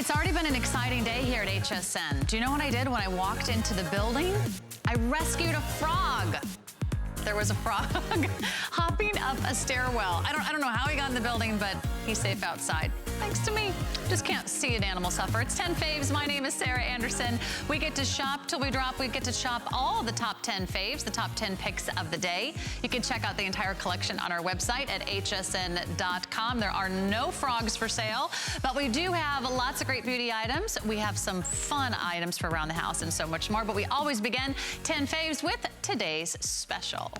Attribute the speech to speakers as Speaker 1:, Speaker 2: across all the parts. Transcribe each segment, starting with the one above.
Speaker 1: It's already been an exciting day here at HSN. Do you know what I did when I walked into the building? I rescued a frog. There was a frog hopping up a stairwell. I don't know how he got in the building, but he's safe outside. Thanks to me. Just can't see an animal suffer. It's 10 faves. My name is Sarah Anderson. We get to shop till we drop. We get to shop all the top 10 faves, the top 10 picks of the day. You can check out the entire collection on our website at hsn.com. There are no frogs for sale, but we do have lots of great beauty items. We have some fun items for around the house and so much more, but we always begin 10 faves with today's special.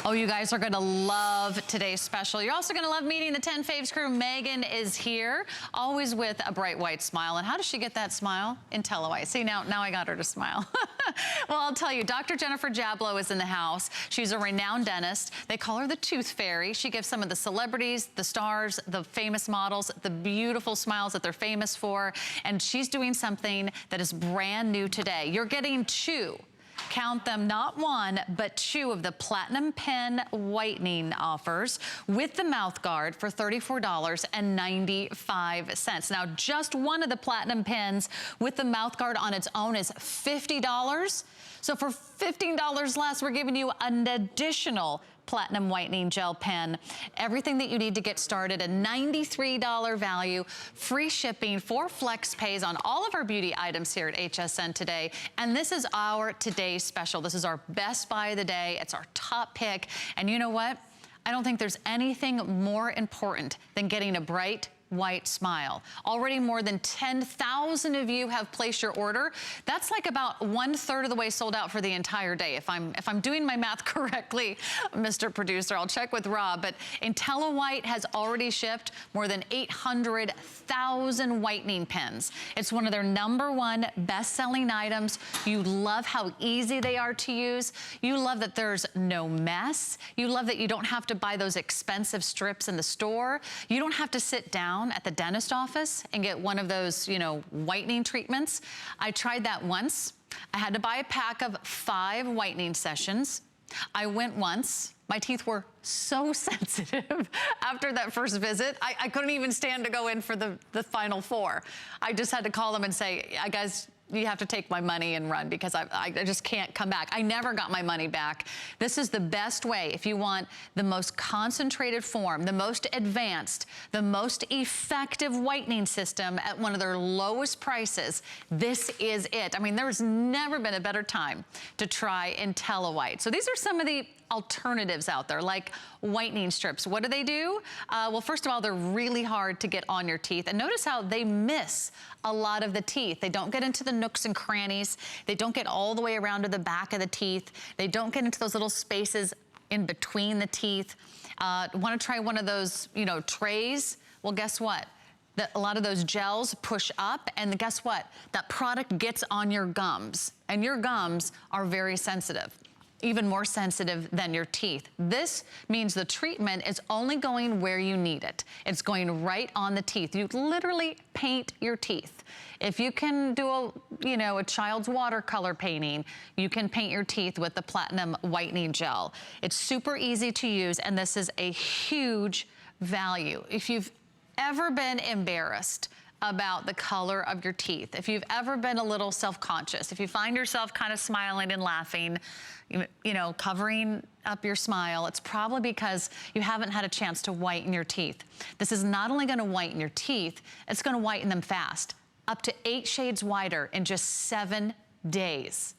Speaker 1: Oh, you guys are gonna love today's special. You're also gonna love meeting the 10 Faves crew. Megan is here, always with a bright white smile. And how does she get that smile? IntelliWhite. See, now I got her to smile. Well, I'll tell you, Dr. Jennifer Jablow is in the house. She's a renowned dentist. They call her the Tooth Fairy. She gives some of the celebrities, the stars, the famous models, the beautiful smiles that they're famous for. And she's doing something that is brand new today. You're getting two. Count them, not one, but two of the Platinum Pen Whitening offers with the mouth guard for $34.95. Now, just one of the Platinum Pens with the mouth guard on its own is $50. So for $15 less, we're giving you an additional Platinum Whitening Gel Pen. Everything that you need to get started, a $93 value, free shipping, 4 flex pays on all of our beauty items here at HSN today. And this is our today's special. This is our best buy of the day. It's our top pick. And you know what? I don't think there's anything more important than getting a bright, white smile. Already more than 10,000 of you have placed your order. That's like about 1/3 of the way sold out for the entire day. If I'm doing my math correctly, Mr. Producer, I'll check with Rob, but IntelliWhite has already shipped more than 800,000 whitening pens. It's one of their #1 best-selling items. You love how easy they are to use. You love that there's no mess. You love that you don't have to buy those expensive strips in the store. You don't have to sit down at the dentist office and get one of those, you know, whitening treatments. I tried that once. I had to buy a pack of 5 whitening sessions. I went once. My teeth were so sensitive after that first visit. I couldn't even stand to go in for the final 4. I just had to call them and say, guys, you have to take my money and run because I just can't come back. I never got my money back. This is the best way if you want the most concentrated form, the most advanced, the most effective whitening system at one of their lowest prices. This is it. I mean, there's never been a better time to try IntelliWhite. So these are some of the alternatives out there, like whitening strips. What do? Well, first of all, they're really hard to get on your teeth. And notice how they miss a lot of the teeth. They don't get into the nooks and crannies. They don't get all the way around to the back of the teeth. They don't get into those little spaces in between the teeth. Want to try one of those, you know, trays? Well, guess what? A lot of those gels push up, and guess what? That product gets on your gums, and your gums are very sensitive. Even more sensitive than your teeth. This means the treatment is only going where you need it. It's going right on the teeth. You literally paint your teeth. If you can do a child's watercolor painting, you can paint your teeth with the Platinum Whitening Gel. It's super easy to use, and this is a huge value. If you've ever been embarrassed about the color of your teeth, if you've ever been a little self-conscious, if you find yourself kind of smiling and laughing, you know, covering up your smile, it's probably because you haven't had a chance to whiten your teeth. This is not only gonna whiten your teeth, it's gonna whiten them fast, up to 8 shades whiter in just 7 days.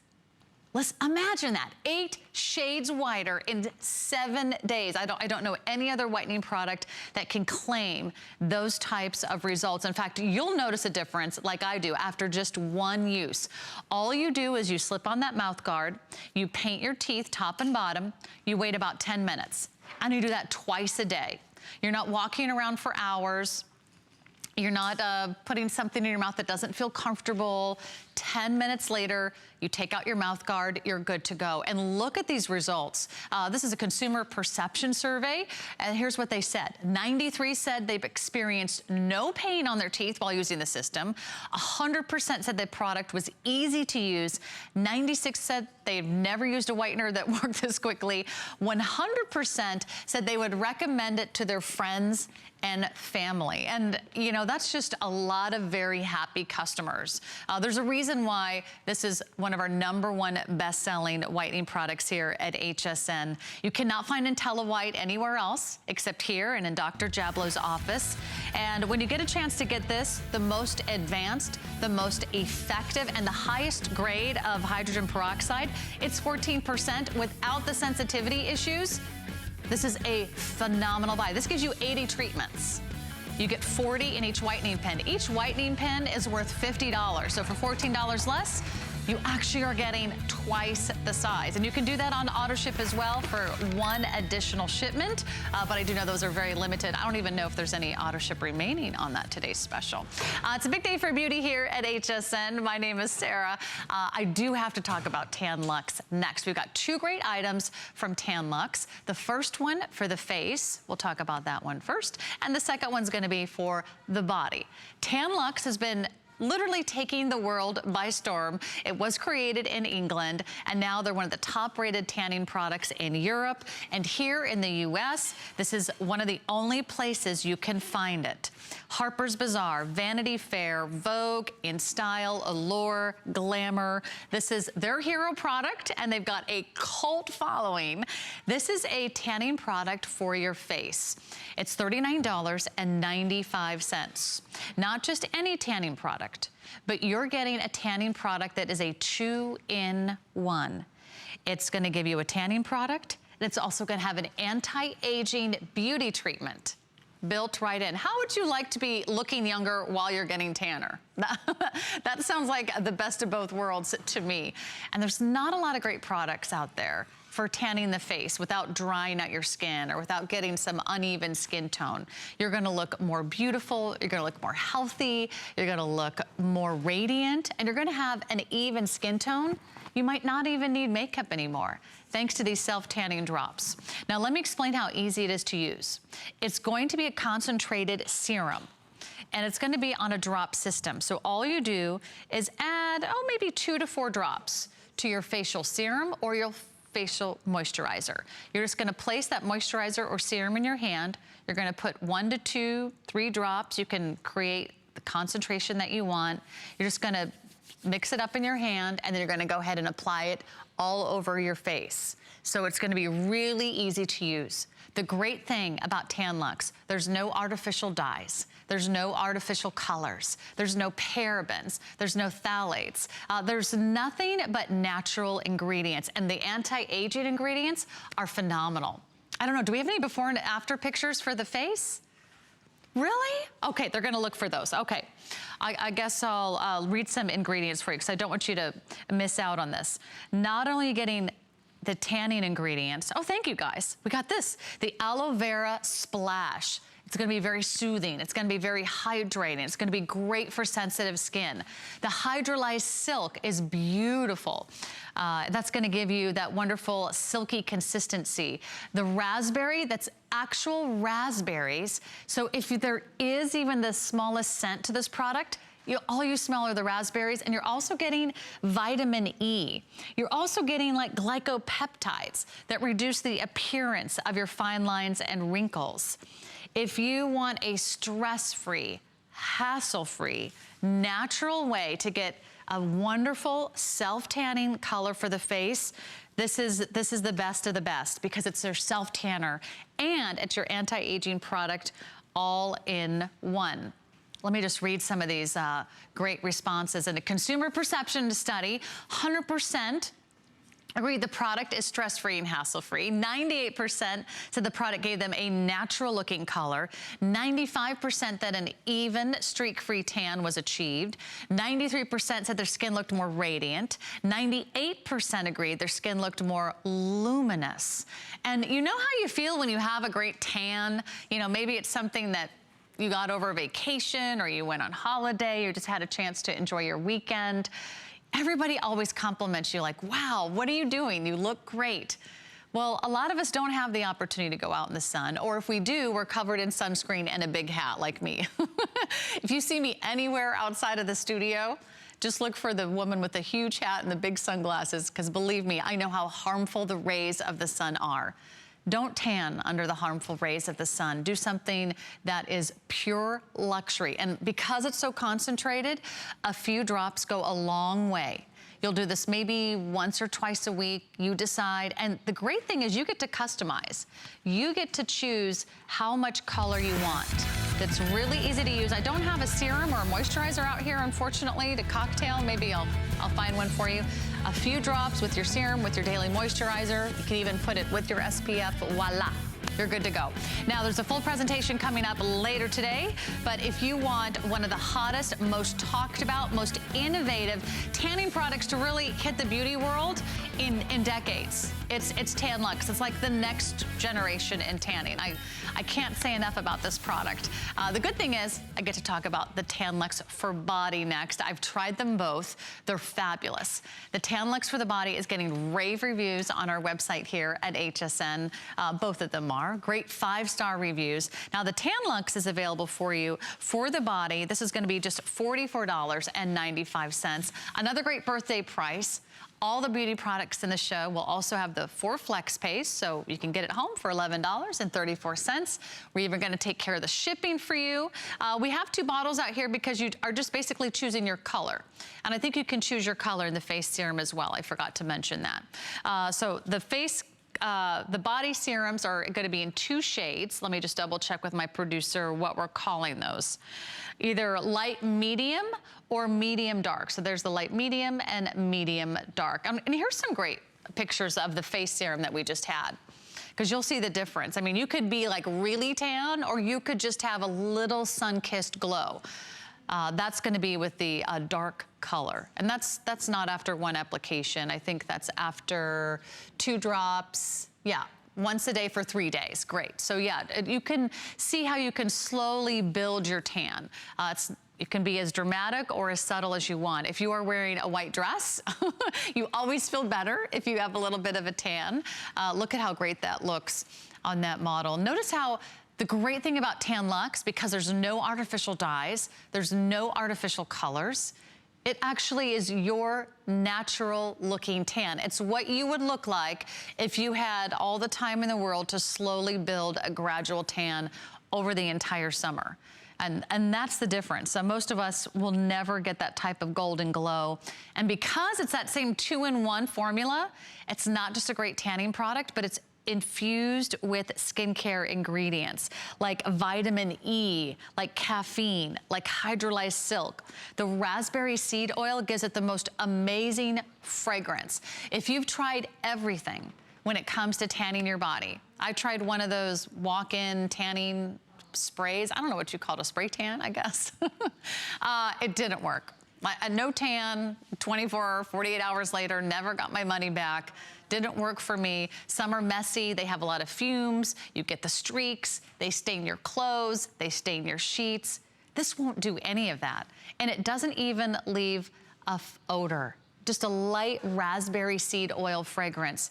Speaker 1: Let's imagine that, 8 shades whiter in 7 days. I don't know any other whitening product that can claim those types of results. In fact, you'll notice a difference like I do after just 1 use. All you do is you slip on that mouth guard, you paint your teeth top and bottom, you wait about 10 minutes, and you do that twice a day. You're not walking around for hours. You're not putting something in your mouth that doesn't feel comfortable. 10 minutes later, you take out your mouth guard, you're good to go. And look at these results. This is a consumer perception survey, and here's what they said. 93 said they've experienced no pain on their teeth while using the system. 100% said the product was easy to use. 96 said they've never used a whitener that worked this quickly. 100% said they would recommend it to their friends and family. And you know, that's just a lot of very happy customers. There's a reason why this is one of our #1 best-selling whitening products here at HSN. You cannot find IntelliWhite anywhere else except here and in Dr. Jablow's office. And when you get a chance to get this, the most advanced, the most effective, and the highest grade of hydrogen peroxide, it's 14% without the sensitivity issues. This is a phenomenal buy. This gives you 80 treatments. You get 40 in each whitening pen. Each whitening pen is worth $50. So for $14 less, you actually are getting twice the size. And you can do that on auto ship as well for 1 additional shipment. But I do know those are very limited. I don't even know if there's any auto ship remaining on that today's special. It's a big day for beauty here at HSN. My name is Sarah. I do have to talk about Tan Luxe next. We've got 2 great items from Tan Luxe. The first one for the face, we'll talk about that one first. And the second one's gonna be for the body. Tan Luxe has been literally taking the world by storm. It was created in England, and now they're one of the top-rated tanning products in Europe. And here in the US, this is one of the only places you can find it. Harper's Bazaar, Vanity Fair, Vogue, InStyle, Allure, Glamour. This is their hero product, and they've got a cult following. This is a tanning product for your face. It's $39.95. Not just any tanning product, but you're getting a tanning product that is a 2-in-1. It's gonna give you a tanning product, and it's also gonna have an anti-aging beauty treatment built right in. How would you like to be looking younger while you're getting tanner? That sounds like the best of both worlds to me. And there's not a lot of great products out there for tanning the face without drying out your skin or without getting some uneven skin tone. You're gonna look more beautiful, you're gonna look more healthy, you're gonna look more radiant, and you're gonna have an even skin tone. You might not even need makeup anymore, thanks to these self-tanning drops. Now let me explain how easy it is to use. It's going to be a concentrated serum, and it's gonna be on a drop system. So all you do is add, maybe 2 to 4 drops to your facial serum or your facial moisturizer. You're just gonna place that moisturizer or serum in your hand. You're gonna put 1 to 2, 3 drops. You can create the concentration that you want. You're just gonna mix it up in your hand, and then you're gonna go ahead and apply it all over your face. So it's gonna be really easy to use. The great thing about Tan Luxe, there's no artificial dyes. There's no artificial colors. There's no parabens. There's no phthalates. There's nothing but natural ingredients, and the anti-aging ingredients are phenomenal. I don't know, do we have any before and after pictures for the face? Really? Okay, they're gonna look for those. Okay, I guess I'll read some ingredients for you because I don't want you to miss out on this. Not only getting the tanning ingredients, thank you guys. We got this, the aloe vera splash. It's gonna be very soothing. It's gonna be very hydrating. It's gonna be great for sensitive skin. The hydrolyzed silk is beautiful. That's gonna give you that wonderful silky consistency. The raspberry, that's actual raspberries. So if there is even the smallest scent to this product, all you smell are the raspberries, and you're also getting vitamin E. You're also getting like glycopeptides that reduce the appearance of your fine lines and wrinkles. If you want a stress-free, hassle-free, natural way to get a wonderful self-tanning color for the face, this is the best of the best because it's their self-tanner and it's your anti-aging product all in one. Let me just read some of these great responses. In a consumer perception study, 100% agreed the product is stress-free and hassle-free. 98% said the product gave them a natural-looking color. 95% that an even streak-free tan was achieved. 93% said their skin looked more radiant. 98% agreed their skin looked more luminous. And you know how you feel when you have a great tan? You know, maybe it's something that you got over a vacation or you went on holiday or just had a chance to enjoy your weekend. Everybody always compliments you like, wow, what are you doing? You look great. Well, a lot of us don't have the opportunity to go out in the sun, or if we do, we're covered in sunscreen and a big hat like me. If you see me anywhere outside of the studio, just look for the woman with the huge hat and the big sunglasses, because believe me, I know how harmful the rays of the sun are. Don't tan under the harmful rays of the sun. Do something that is pure luxury. And because it's so concentrated, a few drops go a long way. You'll do this maybe once or twice a week, you decide. And the great thing is you get to customize. You get to choose how much color you want. It's really easy to use. I don't have a serum or a moisturizer out here, unfortunately, to cocktail. Maybe I'll find one for you. A few drops with your serum, with your daily moisturizer. You can even put it with your SPF, voila. You're good to go. Now, there's a full presentation coming up later today, but if you want one of the hottest, most talked about, most innovative tanning products to really hit the beauty world in decades, it's Tan Luxe. It's like the next generation in tanning. I can't say enough about this product. The good thing is I get to talk about the Tan Luxe for Body next. I've tried them both. They're fabulous. The Tan Luxe for the Body is getting rave reviews on our website here at HSN. Both of them are. Great 5-star reviews. Now, the Tan Luxe is available for you for the body. This is going to be just $44.95. Another great birthday price. All the beauty products in the show will also have the 4 flex pays, so you can get it home for $11.34. We're even going to take care of the shipping for you. We have 2 bottles out here because you are just basically choosing your color. And I think you can choose your color in the face serum as well. I forgot to mention that. So the body serums are going to be in 2 shades. Let me just double check with my producer what we're calling those. Either light medium or medium dark. So there's the light medium and medium dark. And here's some great pictures of the face serum that we just had, because you'll see the difference. I mean, you could be like really tan, or you could just have a little sun-kissed glow. That's going to be with the dark color. And that's not after 1 application. I think that's after 2 drops. Yeah. Once a day for 3 days. Great. So yeah, you can see how you can slowly build your tan. It can be as dramatic or as subtle as you want. If you are wearing a white dress, you always feel better if you have a little bit of a tan. Look at how great that looks on that model. Notice how the great thing about Tan Luxe, because there's no artificial dyes, there's no artificial colors, it actually is your natural looking tan. It's what you would look like if you had all the time in the world to slowly build a gradual tan over the entire summer. And that's the difference. So most of us will never get that type of golden glow. And because it's that same 2-in-1 formula, it's not just a great tanning product, but it's infused with skincare ingredients like vitamin E, like caffeine, like hydrolyzed silk. The raspberry seed oil gives it the most amazing fragrance. If you've tried everything when it comes to tanning your body, I tried one of those walk-in tanning sprays. I don't know what you call it, a spray tan, I guess. It didn't work. No tan, 24, 48 hours later, never got my money back. Didn't work for me. Some are messy. They have a lot of fumes. You get the streaks. They stain your clothes. They stain your sheets. This won't do any of that. And it doesn't even leave a odor. Just a light raspberry seed oil fragrance.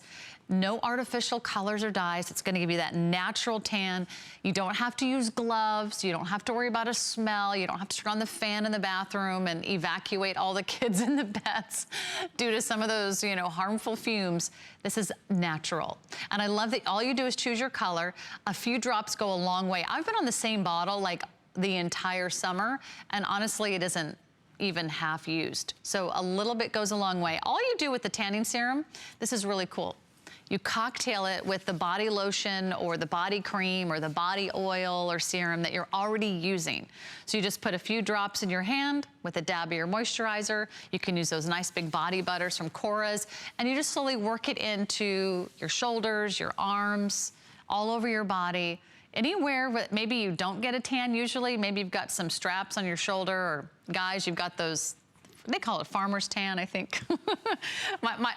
Speaker 1: No artificial colors or dyes. It's going to give you that natural tan. You don't have to use gloves. You don't have to worry about a smell. You don't have to turn on the fan in the bathroom and evacuate all the kids in the beds due to some of those, harmful fumes. This is natural. And I love that all you do is choose your color. A few drops go a long way. I've been on the same bottle like the entire summer, and honestly, it isn't even half used. So a little bit goes a long way. All you do with the tanning serum, this is really cool. You cocktail it with the body lotion or the body cream or the body oil or serum that you're already using. So you just put a few drops in your hand with a dab of your moisturizer. You can use those nice big body butters from Cora's, and you just slowly work it into your shoulders, your arms, all over your body. Anywhere where maybe you don't get a tan usually, maybe you've got some straps on your shoulder, or guys, you've got those they call it farmer's tan, I think.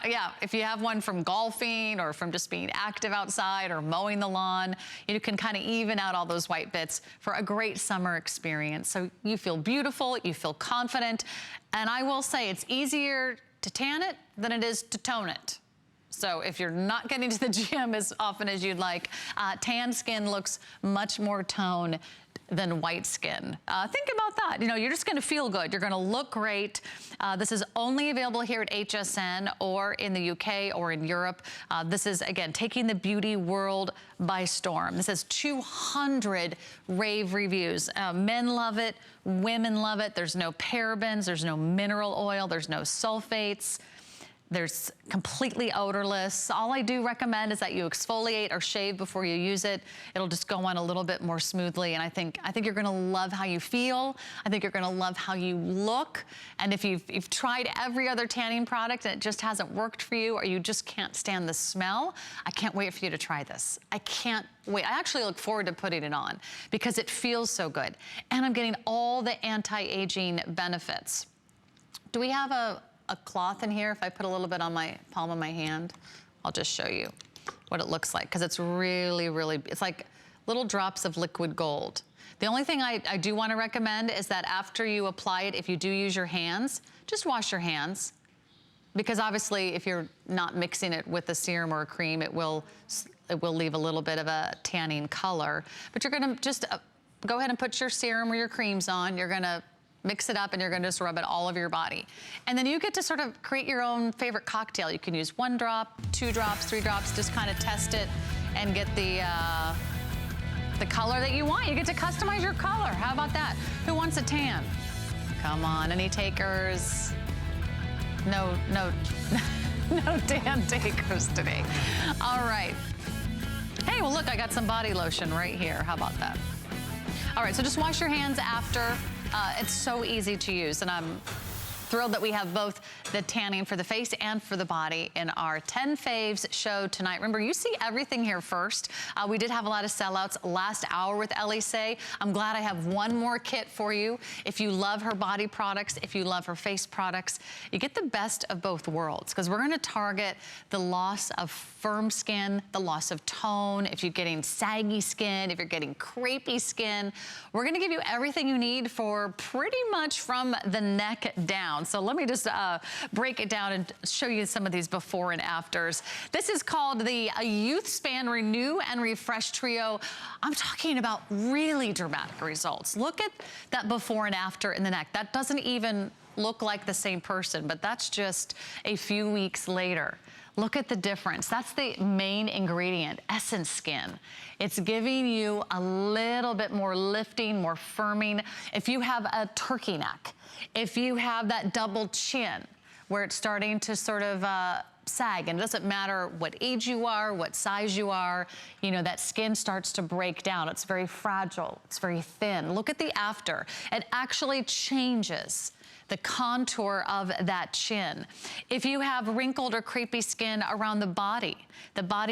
Speaker 1: Yeah, if you have one from golfing or from just being active outside or mowing the lawn, you can kind of even out all those white bits for a great summer experience. So you feel beautiful, you feel confident, and I will say it's easier to tan it than it is to tone it. So if you're not getting to the gym as often as you'd like, tan skin looks much more toned than white skin. Think about that. You know, you're just gonna feel good. You're gonna look great. This is only available here at HSN or in the UK or in Europe. This is, again, taking the beauty world by storm. This has 200 rave reviews. Men love it, women love it. There's no parabens, there's no mineral oil, there's no sulfates. There's completely odorless. All I do recommend is that you exfoliate or shave before you use it. It'll just go on a little bit more smoothly, and I think you're gonna love how you feel. I think you're gonna love how you look. And if you've tried every other tanning product and it just hasn't worked for you, or you just can't stand the smell, I can't wait for you to try this. I can't wait. I actually look forward to putting it on because it feels so good. And I'm getting all the anti-aging benefits. Do we have a cloth in here? If I put a little bit on my palm of my hand, I'll just show you what it looks like, because it's really, really, it's like little drops of liquid gold. The only thing I do want to recommend is that after you apply it, if you do use your hands, just wash your hands, because obviously if you're not mixing it with a serum or a cream, it will leave a little bit of a tanning color. But you're gonna just go ahead and put your serum or your creams on. You're gonna mix it up and you're gonna just rub it all over your body. And then you get to sort of create your own favorite cocktail. You can use 1 drop, 2 drops, 3 drops, just kind of test it and get the color that you want. You get to customize your color. How about that? Who wants a tan? Come on, any takers? No, no tan takers today. All right. Hey, well look, I got some body lotion right here. How about that? All right, so just wash your hands after. It's so easy to use, and I'm thrilled that we have both the tanning for the face and for the body in our 10 faves show tonight. Remember, you see everything here first. We did have a lot of sellouts last hour with Elise. I'm glad I have one more kit for you. If you love her body products, if you love her face products, you get the best of both worlds, because we're gonna target the loss of firm skin, the loss of tone, if you're getting saggy skin, if you're getting crepey skin. We're gonna give you everything you need for pretty much from the neck down. So let me just break it down and show you some of these before and afters. This is called the Youth Span Renew and Refresh Trio. I'm talking about really dramatic results. Look at that before and after in the neck. That doesn't even look like the same person, but that's just a few weeks later. Look at the difference. That's the main ingredient, Essence Skin. It's giving you a little bit more lifting, more firming. If you have a turkey neck, if you have that double chin where it's starting to sort of sag, and it doesn't matter what age you are, what size you are, you know, that skin starts to break down. It's very fragile, it's very thin. Look at the after. It actually changes the contour of that chin. If you have wrinkled or crepey skin around the body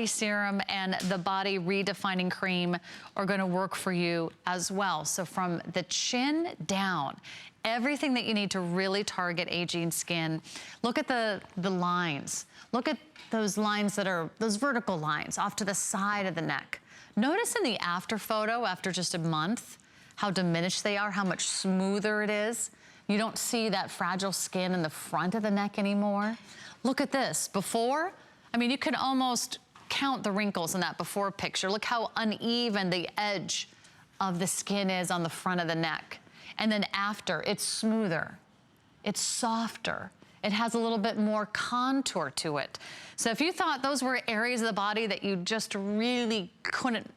Speaker 1: serum and the body redefining cream are gonna work for you as well. So from the chin down, everything that you need to really target aging skin. Look at the lines. Look at those lines that are, those vertical lines off to the side of the neck. Notice in the after photo, after just a month, how diminished they are, how much smoother it is. You don't see that fragile skin in the front of the neck anymore. Look at this, before, I mean, you can almost count the wrinkles in that before picture. Look how uneven the edge of the skin is on the front of the neck. And then after, it's smoother, it's softer. It has a little bit more contour to it. So if you thought those were areas of the body that you just really couldn't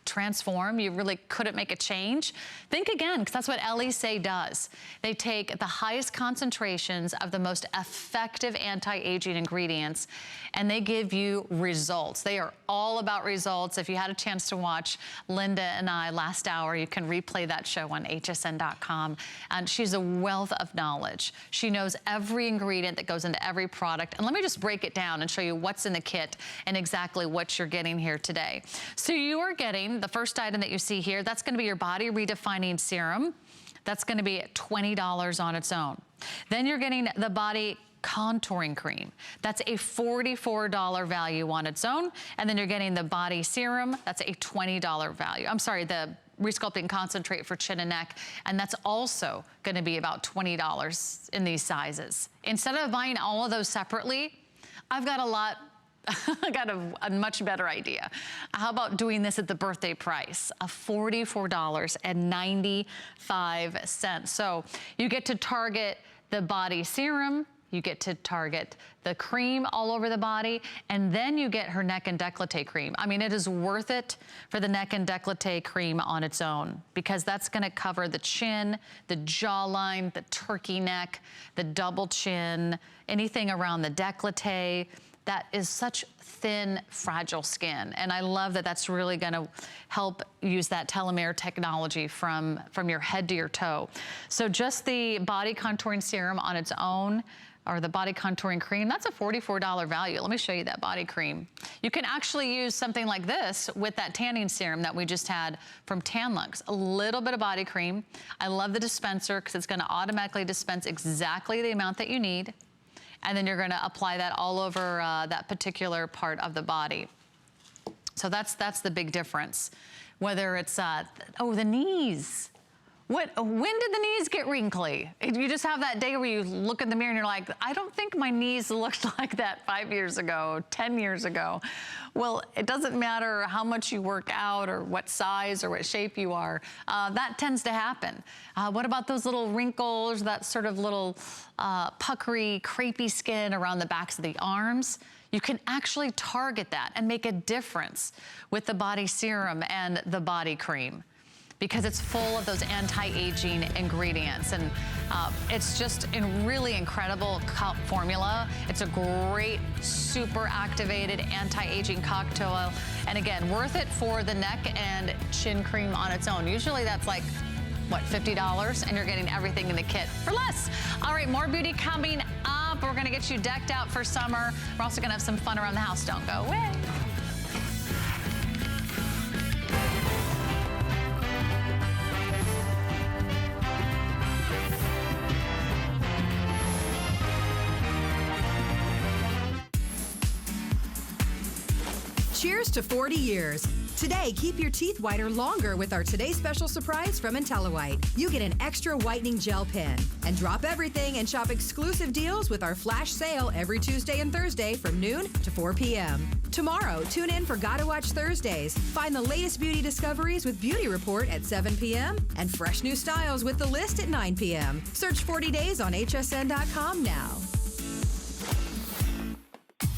Speaker 1: transform, you really couldn't make a change, think again, because that's what Elise does. They take the highest concentrations of the most effective anti-aging ingredients and they give you results. They are all about results. If you had a chance to watch Linda and I last hour, you can replay that show on hsn.com. And she's a wealth of knowledge. She knows every ingredient that goes into every product. And let me just break it down and show you what's in the kit and exactly what you're getting here today. So you are getting the first item that you see here. That's going to be your body redefining serum. That's gonna be $20 on its own. Then you're getting the body contouring cream. That's a $44 value on its own. And then you're getting the body serum. That's a $20 value. I'm sorry, the resculpting concentrate for chin and neck. And that's also gonna be about $20 in these sizes. Instead of buying all of those separately, I've got I got a much better idea. How about doing this at the birthday price of $44.95. So you get to target the body serum, you get to target the cream all over the body, and then you get her neck and décolleté cream. I mean, it is worth it for the neck and décolleté cream on its own, because that's gonna cover the chin, the jawline, the turkey neck, the double chin, anything around the décolleté. That is such thin, fragile skin. And I love that that's really gonna help use that telomere technology from your head to your toe. So just the body contouring serum on its own, or the body contouring cream, that's a $44 value. Let me show you that body cream. You can actually use something like this with that tanning serum that we just had from Tanlux. A little bit of body cream. I love the dispenser because it's gonna automatically dispense exactly the amount that you need. And then you're gonna apply that all over that particular part of the body. So that's the big difference. Whether it's, oh, the knees. When did the knees get wrinkly? You just have that day where you look in the mirror and you're like, I don't think my knees looked like that 5 years ago, 10 years ago. Well, it doesn't matter how much you work out or what size or what shape you are. That tends to happen. What about those little wrinkles, that sort of little puckery, crepey skin around the backs of the arms? You can actually target that and make a difference with the body serum and the body cream, because it's full of those anti-aging ingredients. And it's just a really incredible formula. It's a great, super activated anti-aging cocktail. And again, worth it for the neck and chin cream on its own. Usually that's like, what, $50? And you're getting everything in the kit for less. All right, more beauty coming up. We're gonna get you decked out for summer. We're also gonna have some fun around the house. Don't go away.
Speaker 2: Cheers to 40 years. Today, keep your teeth whiter longer with our Today Special surprise from IntelliWhite. You get an extra whitening gel pen. And drop everything and shop exclusive deals with our flash sale every Tuesday and Thursday from noon to 4 p.m. Tomorrow, tune in for Gotta Watch Thursdays. Find the latest beauty discoveries with Beauty Report at 7 p.m. and fresh new styles with The List at 9 p.m. Search 40 Days on hsn.com now.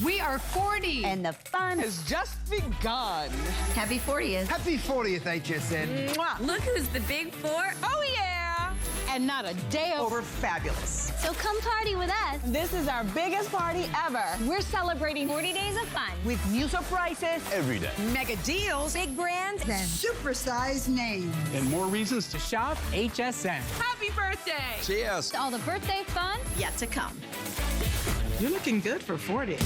Speaker 3: We are 40.
Speaker 4: And the fun
Speaker 3: has just begun.
Speaker 4: Happy 40th.
Speaker 5: Happy 40th, HSN.
Speaker 3: Mwah.
Speaker 4: Look who's the big four.
Speaker 3: Oh, yeah. And not a day over fabulous.
Speaker 6: So come party with us.
Speaker 3: This is our biggest party ever. We're celebrating
Speaker 6: 40 days of fun.
Speaker 3: with new surprises
Speaker 5: Every day.
Speaker 3: mega deals,
Speaker 2: Big brands and
Speaker 7: Supersized names.
Speaker 8: And more reasons to shop HSN.
Speaker 3: happy birthday.
Speaker 5: Cheers.
Speaker 6: All the birthday fun.
Speaker 4: Yet to come.
Speaker 7: You're looking good for 40.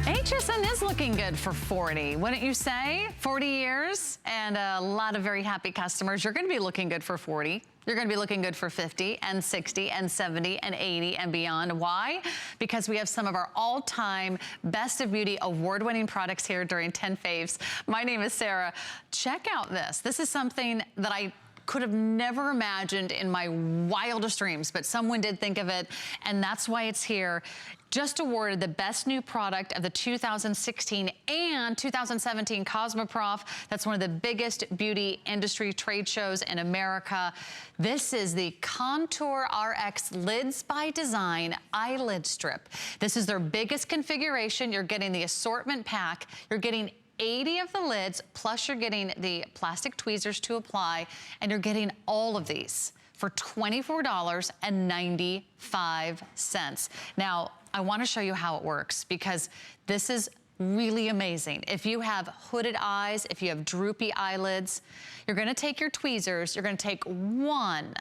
Speaker 1: HSN is looking good for 40, wouldn't you say? 40 years and a lot of very happy customers. You're gonna be looking good for 40. You're gonna be looking good for 50 and 60 and 70 and 80 and beyond. Why? Because we have some of our all-time Best of Beauty award-winning products here during 10 Faves. My name is Sarah. Check out this. This is something that I could have never imagined in my wildest dreams, but someone did think of it, and that's why it's here. Just awarded the best new product of the 2016 and 2017 Cosmoprof. That's one of the biggest beauty industry trade shows in America. This is the Contour RX Lids by Design Eyelid Strip. This is their biggest configuration. You're getting the assortment pack. You're getting 80 of the lids, plus you're getting the plastic tweezers to apply, and you're getting all of these for $24.95. Now, I wanna show you how it works, because this is really amazing. If you have hooded eyes, if you have droopy eyelids, you're gonna take your tweezers, you're gonna take one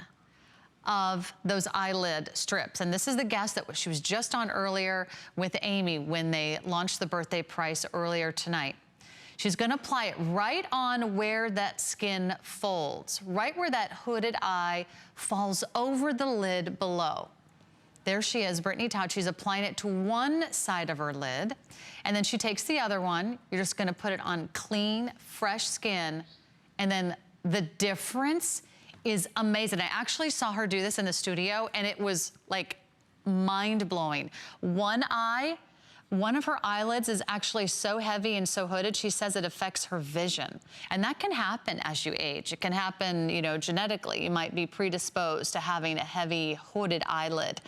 Speaker 1: of those eyelid strips. And this is the guest that she was just on earlier with Amy when they launched the birthday price earlier tonight. She's gonna apply it right on where that skin folds, right where that hooded eye falls over the lid below. There she is, Brittany Tout. She's applying it to one side of her lid, and then she takes the other one. You're just gonna put it on clean, fresh skin, and then the difference is amazing. I actually saw her do this in the studio, and it was like mind-blowing. One of her eyelids is actually so heavy and so hooded, she says it affects her vision. And that can happen as you age. It can happen, you know, genetically. You might be predisposed to having a heavy hooded eyelid.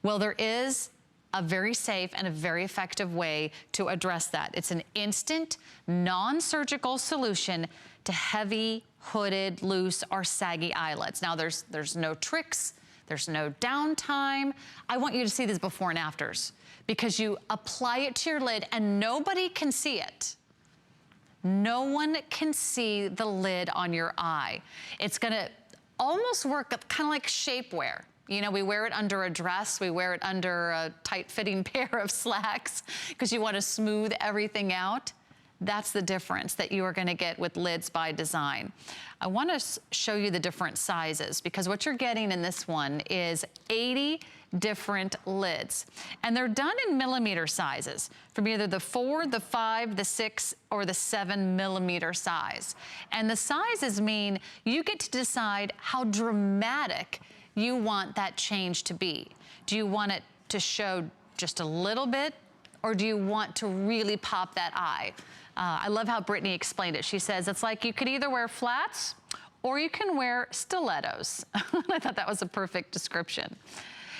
Speaker 1: Well, there is a very safe and a very effective way to address that. It's an instant, non-surgical solution to heavy, hooded, loose, or saggy eyelids. Now, there's no tricks, there's no downtime. I want you to see these before and afters, because you apply it to your lid and nobody can see it. No one can see the lid on your eye. It's gonna almost work kind of like shapewear. You know, we wear it under a dress, we wear it under a tight-fitting pair of slacks because you want to smooth everything out. That's the difference that you are gonna get with Lids by Design. I wanna show you the different sizes, because what you're getting in this one is 80 different lids. And they're done in millimeter sizes, from either the 4, the 5, the 6, or the 7 millimeter size. And the sizes mean you get to decide how dramatic you want that change to be. Do you want it to show just a little bit, or do you want to really pop that eye? I love how Brittany explained it. She says it's like you could either wear flats or you can wear stilettos. I thought that was a perfect description.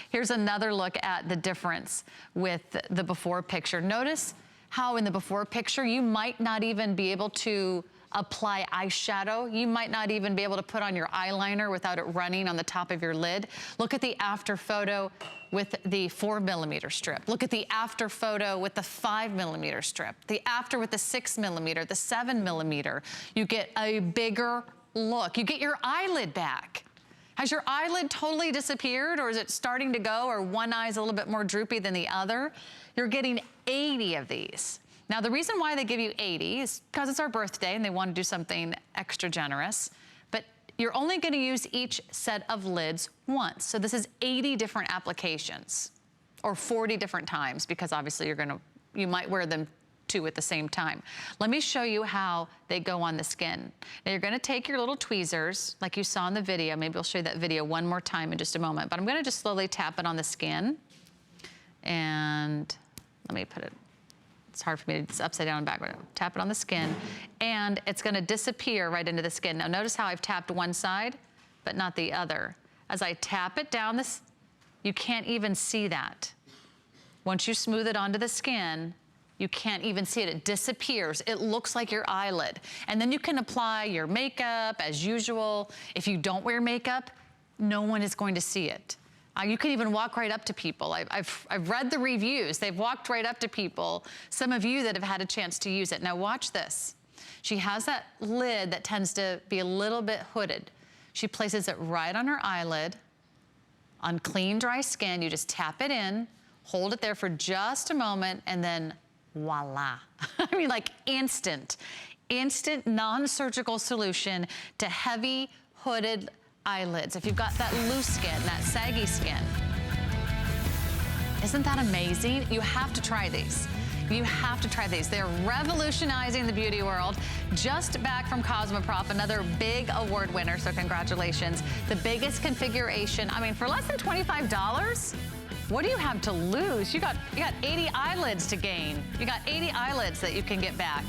Speaker 1: Here's another look at the difference with the before picture. Notice how in the before picture you might not even be able to apply eyeshadow. You might not even be able to put on your eyeliner without it running on the top of your lid. Look at the after photo with the 4 millimeter strip. Look at the after photo with the 5 millimeter strip. The after with the 6 millimeter, the 7 millimeter. You get a bigger look. You get your eyelid back. Has your eyelid totally disappeared, or is it starting to go, or one eye's a little bit more droopy than the other? You're getting 80 of these. Now, the reason why they give you 80 is because it's our birthday and they want to do something extra generous, but you're only going to use each set of lids once. So this is 80 different applications, or 40 different times, because obviously you might wear them 2 at the same time. Let me show you how they go on the skin. Now, you're going to take your little tweezers like you saw in the video. Maybe I'll show you that video one more time in just a moment, but I'm going to just slowly tap it on the skin. And let me put it, it's hard for me to, it's upside down and backward. Tap it on the skin, and it's gonna disappear right into the skin. Now notice how I've tapped one side, but not the other. As I tap it down, you can't even see that. Once you smooth it onto the skin, you can't even see it, it disappears. It looks like your eyelid. And then you can apply your makeup as usual. If you don't wear makeup, no one is going to see it. You can even walk right up to people. I've read the reviews. They've walked right up to people. Some of you that have had a chance to use it. Now watch this. She has that lid that tends to be a little bit hooded. She places it right on her eyelid. On clean, dry skin, you just tap it in, hold it there for just a moment, and then voila. I mean, like instant non-surgical solution to heavy hooded eyelids. If you've got that loose skin, that saggy skin. Isn't that amazing? You have to try these. You have to try these. They're revolutionizing the beauty world. Just back from Cosmoprof, another big award winner, so congratulations. The biggest configuration, I mean, for less than $25, what do you have to lose? You got 80 eyelids to gain. You got 80 eyelids that you can get back.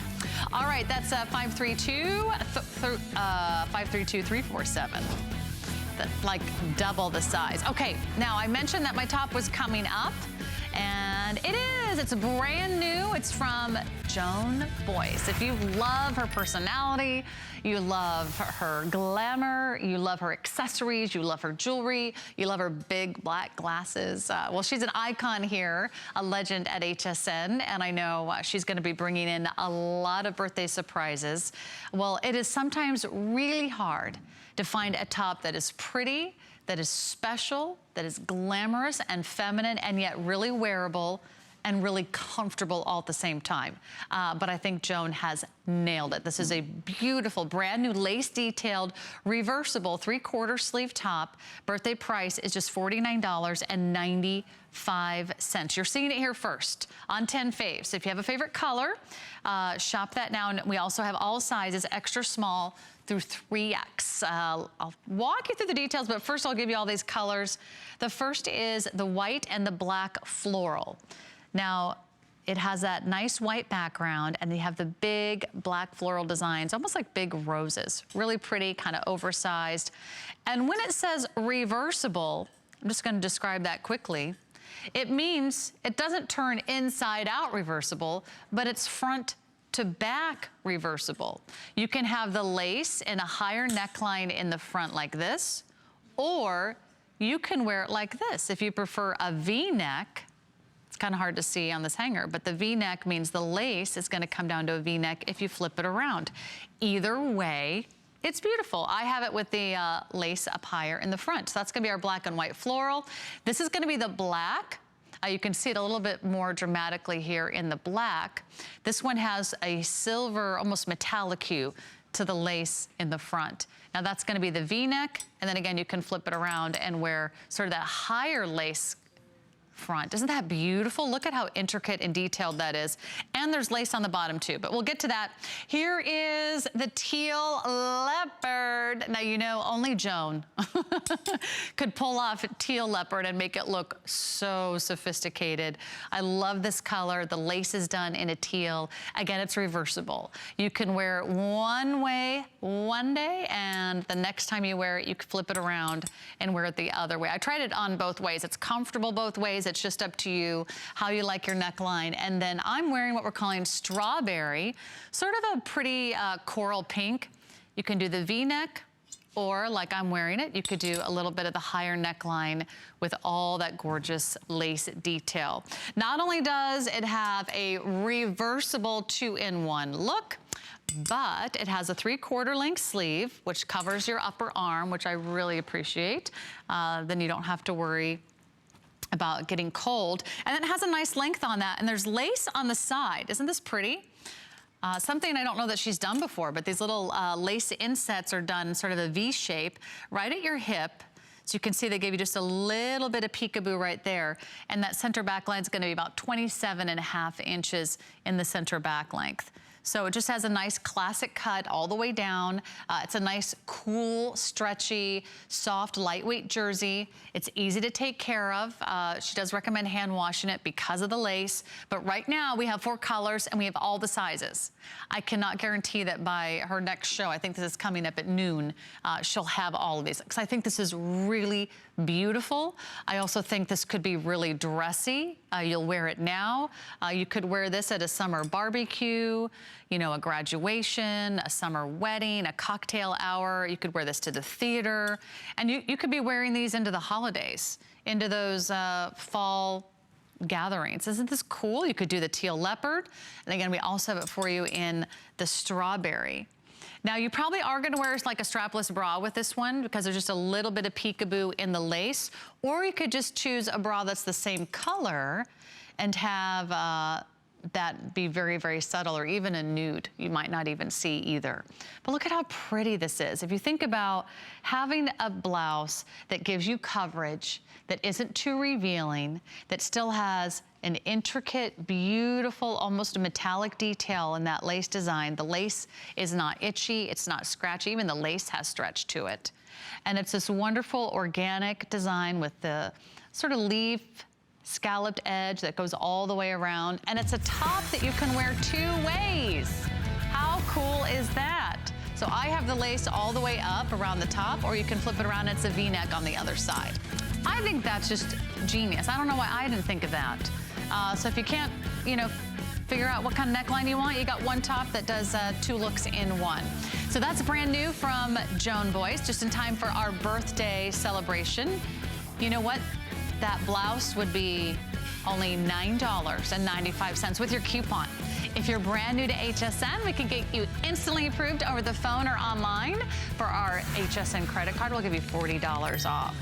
Speaker 1: All right, that's 532-347. Like double the size. Okay, now I mentioned that my top was coming up, and it is. It's brand new. It's from Joan Boyce. If you love her personality, you love her glamour, you love her accessories, you love her jewelry, you love her big black glasses. Well, she's an icon here, a legend at HSN, and I know she's going to be bringing in a lot of birthday surprises. Well, it is sometimes really hard to find a top that is pretty, that is special, that is glamorous and feminine, and yet really wearable and really comfortable all at the same time. But I think Joan has nailed it. This is a beautiful, brand new lace detailed, reversible 3/4 sleeve top. Birthday price is just $49.95. You're seeing it here first on 10 Faves. If you have a favorite color, shop that now. And we also have all sizes, extra small through 3X. I'll walk you through the details, but first I'll give you all these colors. The first is the white and the black floral. Now, it has that nice white background, and they have the big black floral designs, almost like big roses. Really pretty, kind of oversized. And when it says reversible, I'm just gonna describe that quickly. It means it doesn't turn inside out reversible, but it's front to back reversible. You can have the lace in a higher neckline in the front like this, or you can wear it like this. If you prefer a V-neck, it's kind of hard to see on this hanger, but the V-neck means the lace is going to come down to a V-neck if you flip it around. Either way, it's beautiful. I have it with the lace up higher in the front. So that's going to be our black and white floral. This is going to be the black. You can see it a little bit more dramatically here in the black. This one has a silver, almost metallic hue to the lace in the front. Now that's going to be the V-neck, and then again you can flip it around and wear sort of that higher lace front. Isn't that beautiful? Look at how intricate and detailed that is. And there's lace on the bottom too, but we'll get to that. Here is the teal leopard. Now, you know, only Joan could pull off teal leopard and make it look so sophisticated. I love this color. The lace is done in a teal. Again, it's reversible. You can wear it one way one day, and the next time you wear it, you can flip it around and wear it the other way. I tried it on both ways. It's comfortable both ways. It's just up to you how you like your neckline. And then I'm wearing what we're calling strawberry, sort of a pretty coral pink. You can do the V-neck, or like I'm wearing it, you could do a little bit of the higher neckline with all that gorgeous lace detail. Not only does it have a reversible 2-in-1 look, but it has a 3/4 length sleeve, which covers your upper arm, which I really appreciate. Then you don't have to worry about getting cold. And it has a nice length on that. And there's lace on the side. Isn't this pretty? Something I don't know that she's done before, but these little lace insets are done sort of a V shape right at your hip. So you can see they gave you just a little bit of peekaboo right there. And that center back line is going to be about 27.5 inches in the center back length. So it just has a nice classic cut all the way down. It's a nice, cool, stretchy, soft, lightweight jersey. It's easy to take care of. She does recommend hand washing it because of the lace. But right now we have 4 colors and we have all the sizes. I cannot guarantee that by her next show, I think this is coming up at noon, she'll have all of these. Because I think this is really beautiful. I also think this could be really dressy. You'll wear it now. You could wear this at a summer barbecue, you know, a graduation, a summer wedding, a cocktail hour. You could wear this to the theater. And you could be wearing these into the holidays, into those fall gatherings. Isn't this cool? You could do the teal leopard. And again, we also have it for you in the strawberry. Now, you probably are going to wear like a strapless bra with this one because there's just a little bit of peekaboo in the lace. Or you could just choose a bra that's the same color and have that be very, very subtle, or even a nude. You might not even see either. But look at how pretty this is. If you think about having a blouse that gives you coverage, that isn't too revealing, that still has an intricate, beautiful, almost metallic detail in that lace design. The lace is not itchy, it's not scratchy, even the lace has stretch to it. And it's this wonderful organic design with the sort of leaf scalloped edge that goes all the way around. And it's a top that you can wear 2 ways. How cool is that? So I have the lace all the way up around the top, or you can flip it around, it's a V-neck on the other side. I think that's just genius. I don't know why I didn't think of that. So if you can't, you know, figure out what kind of neckline you want, you got one top that does 2 looks in one. So that's brand new from Joan Boyce, just in time for our birthday celebration. You know what? That blouse would be only $9.95 with your coupon. If you're brand new to HSN, we can get you instantly approved over the phone or online. For our HSN credit card, we'll give you $40 off.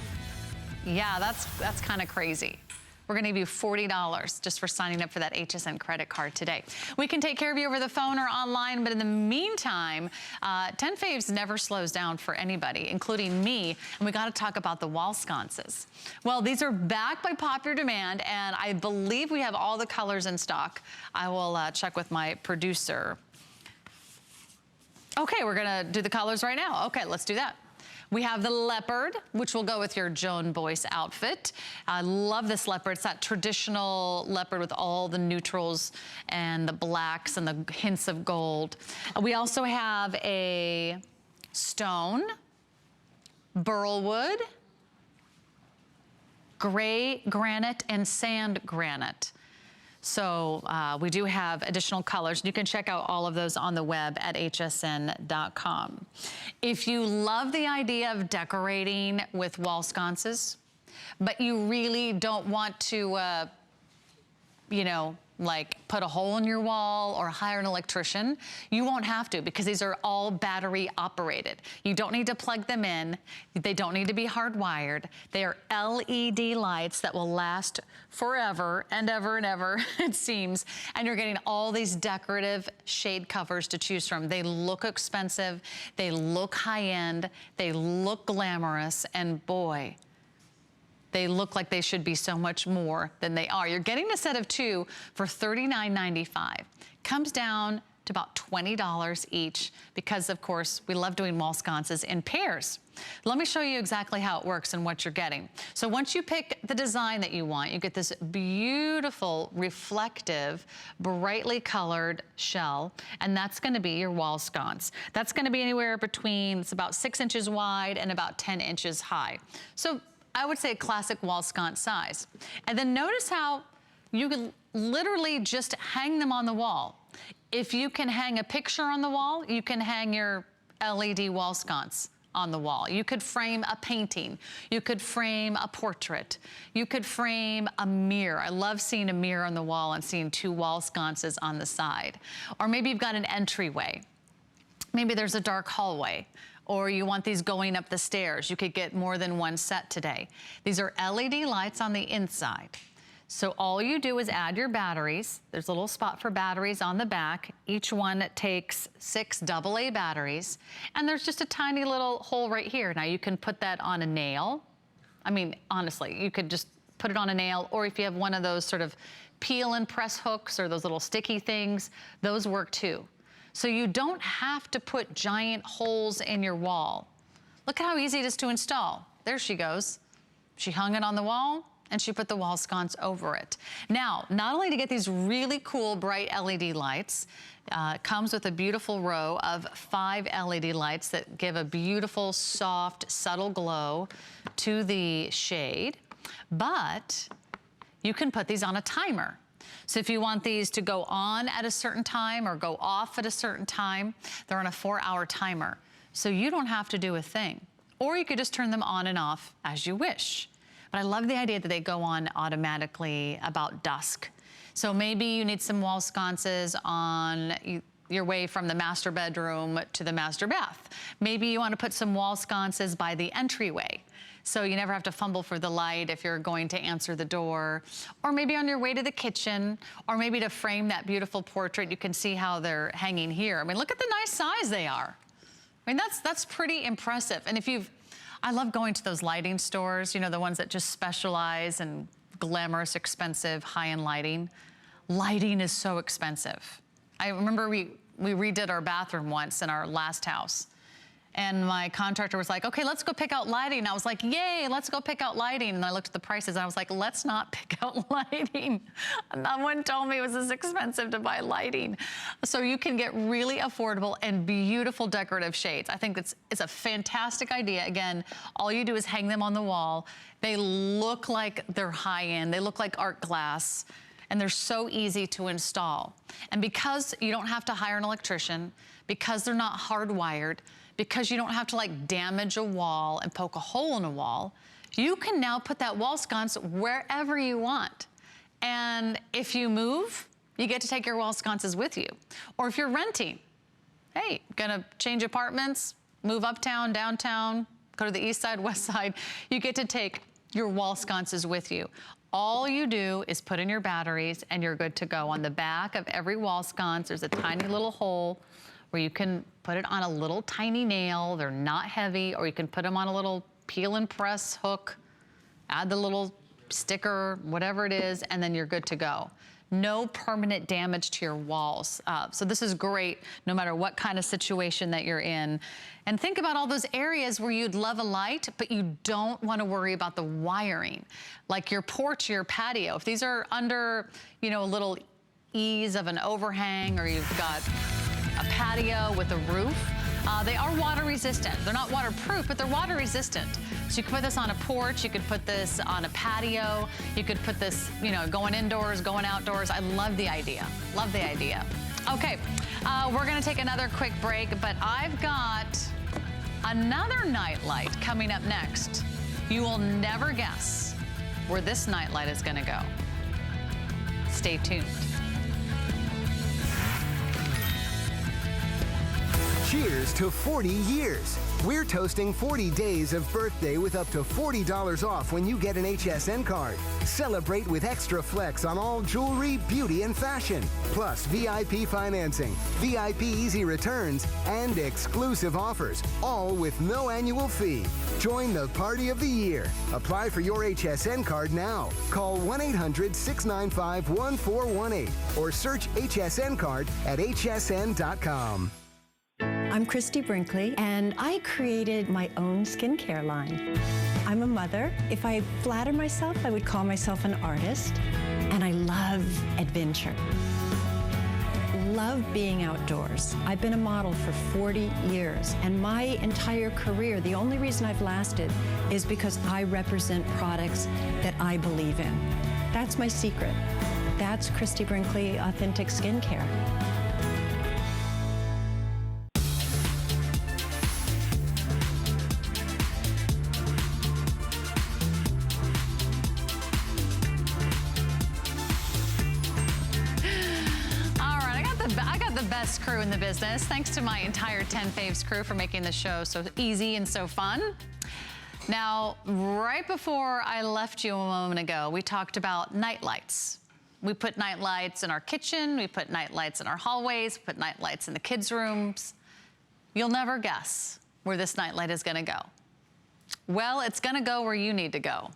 Speaker 1: Yeah, that's kind of crazy. We're gonna give you $40 just for signing up for that HSN credit card today. We can take care of you over the phone or online, but in the meantime, 10 Faves never slows down for anybody, including me, and we gotta talk about the wall sconces. Well, these are back by popular demand, and I believe we have all the colors in stock. I will check with my producer. Okay, we're gonna do the colors right now. Okay, let's do that. We have the leopard, which will go with your Joan Boyce outfit. I love this leopard. It's that traditional leopard with all the neutrals and the blacks and the hints of gold. We also have a stone, burlwood, gray granite, and sand granite. So we do have additional colors. You can check out all of those on the web at hsn.com. If you love the idea of decorating with wall sconces, but you really don't want to, you know, like put a hole in your wall or hire an electrician, you won't have to because these are all battery operated. You don't need to plug them in. They don't need to be hardwired. They are LED lights that will last forever and ever and ever, it seems. And you're getting all these decorative shade covers to choose from. They look expensive. They look high-end. They look glamorous. And boy, they look like they should be so much more than they are. You're getting a set of 2 for $39.95. Comes down to about $20 each because, of course, we love doing wall sconces in pairs. Let me show you exactly how it works and what you're getting. So once you pick the design that you want, you get this beautiful, reflective, brightly colored shell, and that's gonna be your wall sconce. That's gonna be anywhere between, it's about 6 inches wide and about 10 inches high. So I would say a classic wall sconce size. And then notice how you can literally just hang them on the wall. If you can hang a picture on the wall, you can hang your LED wall sconce on the wall. You could frame a painting. You could frame a portrait. You could frame a mirror. I love seeing a mirror on the wall and seeing 2 wall sconces on the side. Or maybe you've got an entryway. Maybe there's a dark hallway. Or you want these going up the stairs. You could get more than 1 set today. These are LED lights on the inside. So all you do is add your batteries. There's a little spot for batteries on the back. Each one takes 6 AA batteries. And there's just a tiny little hole right here. Now you can put that on a nail. I mean, honestly, you could just put it on a nail, or if you have one of those sort of peel and press hooks or those little sticky things, those work too. So you don't have to put giant holes in your wall. Look at how easy it is to install. There she goes. She hung it on the wall and she put the wall sconce over it. Now, not only to get these really cool bright LED lights, it comes with a beautiful row of 5 LED lights that give a beautiful, soft, subtle glow to the shade, but you can put these on a timer. So if you want these to go on at a certain time or go off at a certain time, they're on a 4-hour timer. So you don't have to do a thing. Or you could just turn them on and off as you wish. But I love the idea that they go on automatically about dusk. So maybe you need some wall sconces on your way from the master bedroom to the master bath. Maybe you want to put some wall sconces by the entryway, so you never have to fumble for the light if you're going to answer the door. Or maybe on your way to the kitchen, or maybe to frame that beautiful portrait. You can see how they're hanging here. I mean, look at the nice size they are. I mean, that's pretty impressive. And if I love going to those lighting stores, you know, the ones that just specialize in glamorous, expensive, high-end lighting. Lighting is so expensive. I remember we redid our bathroom once in our last house. And my contractor was like, okay, let's go pick out lighting. And I was like, yay, let's go pick out lighting. And I looked at the prices and I was like, let's not pick out lighting. No one told me it was this expensive to buy lighting. So you can get really affordable and beautiful decorative shades. I think it's a fantastic idea. Again, all you do is hang them on the wall. They look like they're high end. They look like art glass. And they're so easy to install. And because you don't have to hire an electrician, because they're not hardwired, because you don't have to like damage a wall and poke a hole in a wall, you can now put that wall sconce wherever you want. And if you move, you get to take your wall sconces with you. Or if you're renting, hey, gonna change apartments, move uptown, downtown, go to the east side, west side, you get to take your wall sconces with you. All you do is put in your batteries and you're good to go. On the back of every wall sconce, there's a tiny little hole where you can put it on a little tiny nail. They're not heavy, or you can put them on a little peel and press hook, add the little sticker, whatever it is, and then you're good to go. No permanent damage to your walls. So this is great no matter what kind of situation that you're in. And think about all those areas where you'd love a light, but you don't want to worry about the wiring, like your porch or your patio. If these are under, you know, a little ease of an overhang, or you've got a patio with a roof, they are water resistant. They're not waterproof, but they're water resistant. So you could put this on a porch, you could put this on a patio, you could put this, you know, going indoors, going outdoors. I love the idea. Love the idea. Okay, we're gonna take another quick break, but I've got another nightlight coming up next. You will never guess where this nightlight is gonna go. Stay tuned.
Speaker 5: Cheers to 40 years. We're toasting 40 days of birthday with up to $40 off when you get an HSN card. Celebrate with extra flex on all jewelry, beauty, and fashion. Plus VIP financing, VIP easy returns, and exclusive offers, all with no annual fee. Join the party of the year. Apply for your HSN card now. Call 1-800-695-1418 or search HSN card at hsn.com.
Speaker 9: I'm Christy Brinkley, and I created my own skincare line. I'm a mother. If I flatter myself, I would call myself an artist, and I love adventure. Love being outdoors. I've been a model for 40 years, and my entire career, the only reason I've lasted is because I represent products that I believe in. That's my secret. That's Christy Brinkley Authentic Skincare.
Speaker 1: Crew in the business. Thanks to my entire 10 Faves crew for making the show so easy and so fun. Now, right before I left you a moment ago, we talked about night lights. We put night lights in our kitchen, we put night lights in our hallways, we put night lights in the kids' rooms. You'll never guess where this night light is gonna go. Well, it's gonna go where you need to go.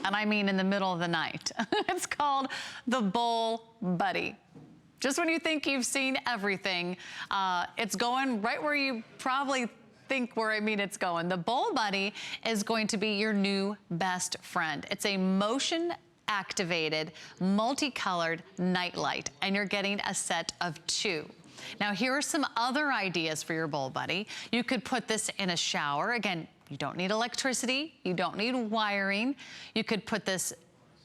Speaker 1: And I mean in the middle of the night. It's called the Bowl Buddy. Just when you think you've seen everything, it's going right where you probably think it's going. The Bowl Buddy is going to be your new best friend. It's a motion-activated, multicolored nightlight, and you're getting a set of 2. Now, here are some other ideas for your Bowl Buddy. You could put this in a shower. Again, you don't need electricity. You don't need wiring. You could put this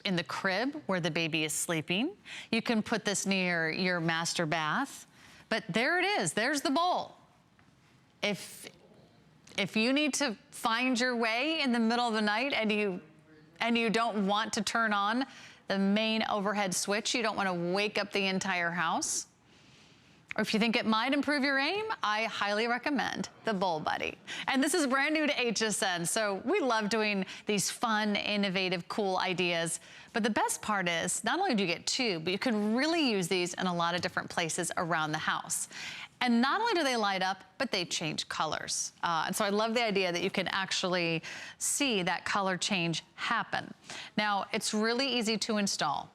Speaker 1: in the crib where the baby is sleeping. You can put this near your master bath. But there it is, there's the bowl. If you need to find your way in the middle of the night and you don't want to turn on the main overhead switch, you don't want to wake up the entire house, or if you think it might improve your aim, I highly recommend the Bowl Buddy. And this is brand new to HSN, so we love doing these fun, innovative, cool ideas. But the best part is, not only do you get 2, but you can really use these in a lot of different places around the house. And not only do they light up, but they change colors. And so I love the idea that you can actually see that color change happen. Now, it's really easy to install.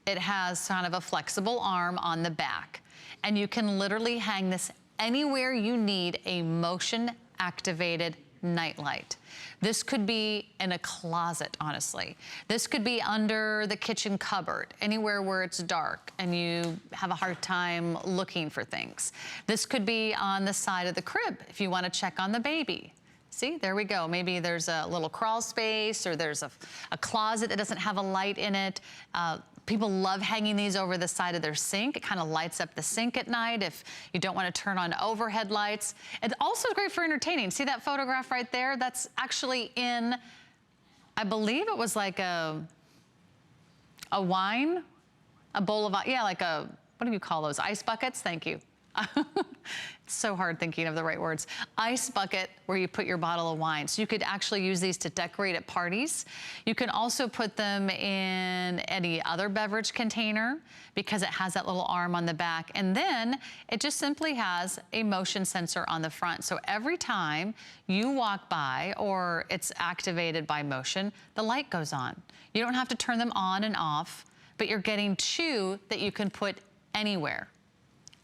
Speaker 1: It has kind of a flexible arm on the back. And you can literally hang this anywhere you need a motion-activated nightlight. This could be in a closet, honestly. This could be under the kitchen cupboard, anywhere where it's dark and you have a hard time looking for things. This could be on the side of the crib if you want to check on the baby. See, there we go. Maybe there's a little crawl space, or there's a closet that doesn't have a light in it. People love hanging these over the side of their sink. It kind of lights up the sink at night if you don't want to turn on overhead lights. It's also great for entertaining. See that photograph right there? That's actually in, I believe it was like a wine, a bowl of, yeah, like a, what do you call those? Ice buckets? Thank you. It's so hard thinking of the right words. Ice bucket where you put your bottle of wine. So you could actually use these to decorate at parties. You can also put them in any other beverage container because it has that little arm on the back. And then it just simply has a motion sensor on the front. So every time you walk by or it's activated by motion, the light goes on. You don't have to turn them on and off, but you're getting two that you can put anywhere.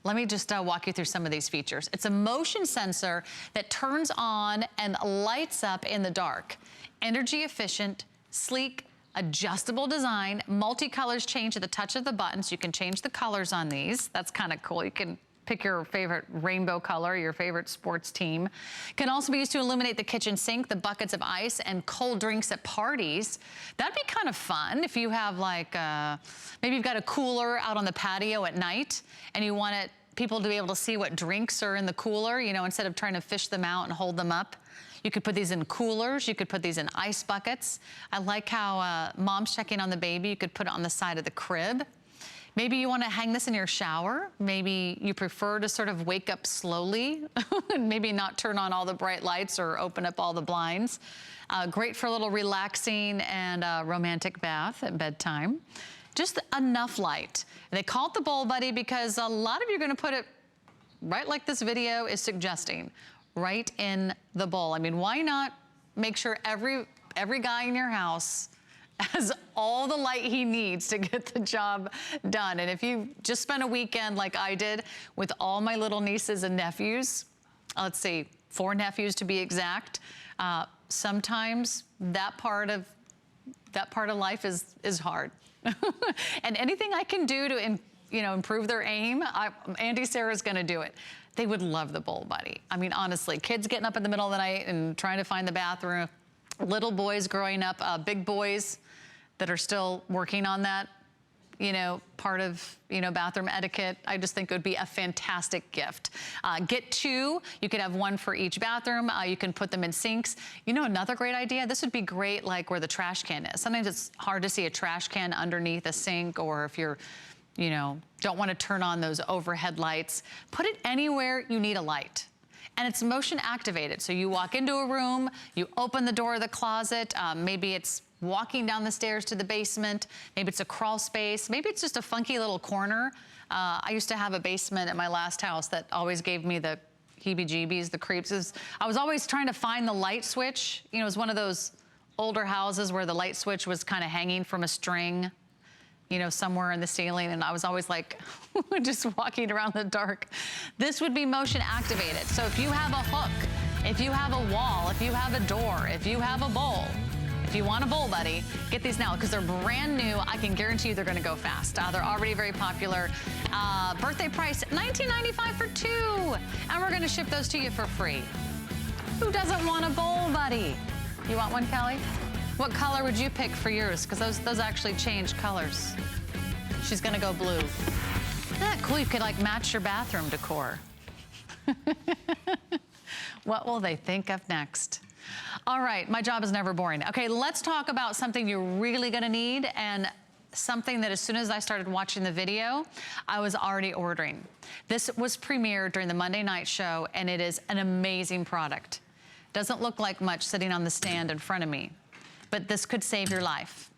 Speaker 1: Let me just walk you through some of these features. It's a motion sensor that turns on and lights up in the dark. Energy efficient, sleek, adjustable design, multicolors change at the touch of the button, so you can change the colors on these. That's kind of cool. You can pick your favorite rainbow color, your favorite sports team. Can also be used to illuminate the kitchen sink, the buckets of ice, and cold drinks at parties. That'd be kind of fun if you have like, maybe you've got a cooler out on the patio at night and you want people to be able to see what drinks are in the cooler, you know, instead of trying to fish them out and hold them up. You could put these in coolers. You could put these in ice buckets. I like how mom's checking on the baby. You could put it on the side of the crib. Maybe you want to hang this in your shower. Maybe you prefer to sort of wake up slowly and maybe not turn on all the bright lights or open up all the blinds. Great for a little relaxing and romantic bath at bedtime. Just enough light. And they call it the Bowl Buddy because a lot of you are going to put it right like this video is suggesting, right in the bowl. I mean, why not make sure every guy in your house has all the light he needs to get the job done. And if you just spent a weekend like I did with all my little nieces and nephews, let's see, 4 nephews to be exact, sometimes that part of life is hard. And anything I can do to improve their aim, Auntie Sarah's gonna do it. They would love the Bowl Buddy. I mean, honestly, kids getting up in the middle of the night and trying to find the bathroom, little boys growing up, big boys that are still working on that, part of, bathroom etiquette. I just think it would be a fantastic gift. Get 2. You could have 1 for each bathroom. You can put them in sinks. Another great idea, this would be great like where the trash can is. Sometimes it's hard to see a trash can underneath a sink, or if you're, don't want to turn on those overhead lights. Put it anywhere you need a light. And it's motion activated. So you walk into a room, you open the door of the closet, maybe it's walking down the stairs to the basement, maybe it's a crawl space, maybe it's just a funky little corner. I used to have a basement at my last house that always gave me the heebie-jeebies, the creeps. I was always trying to find the light switch. It was one of those older houses where the light switch was kind of hanging from a string, somewhere in the ceiling, and I was always like, just walking around in the dark. This would be motion activated. So if you have a hook, if you have a wall, if you have a door, if you have a bowl, if you want a Bowl Buddy, get these now because they're brand new. I can guarantee you they're gonna go fast. They're already very popular. Birthday price, $19.95 for 2. And we're gonna ship those to you for free. Who doesn't want a Bowl Buddy? You want one, Kelly? What color would you pick for yours? Because those actually change colors. She's gonna go blue. Isn't that cool? You could like match your bathroom decor. What will they think of next? All right, my job is never boring. Okay, let's talk about something you're really gonna need and something that as soon as I started watching the video, I was already ordering. This was premiered during the Monday night show and it is an amazing product. Doesn't look like much sitting on the stand in front of me, but this could save your life.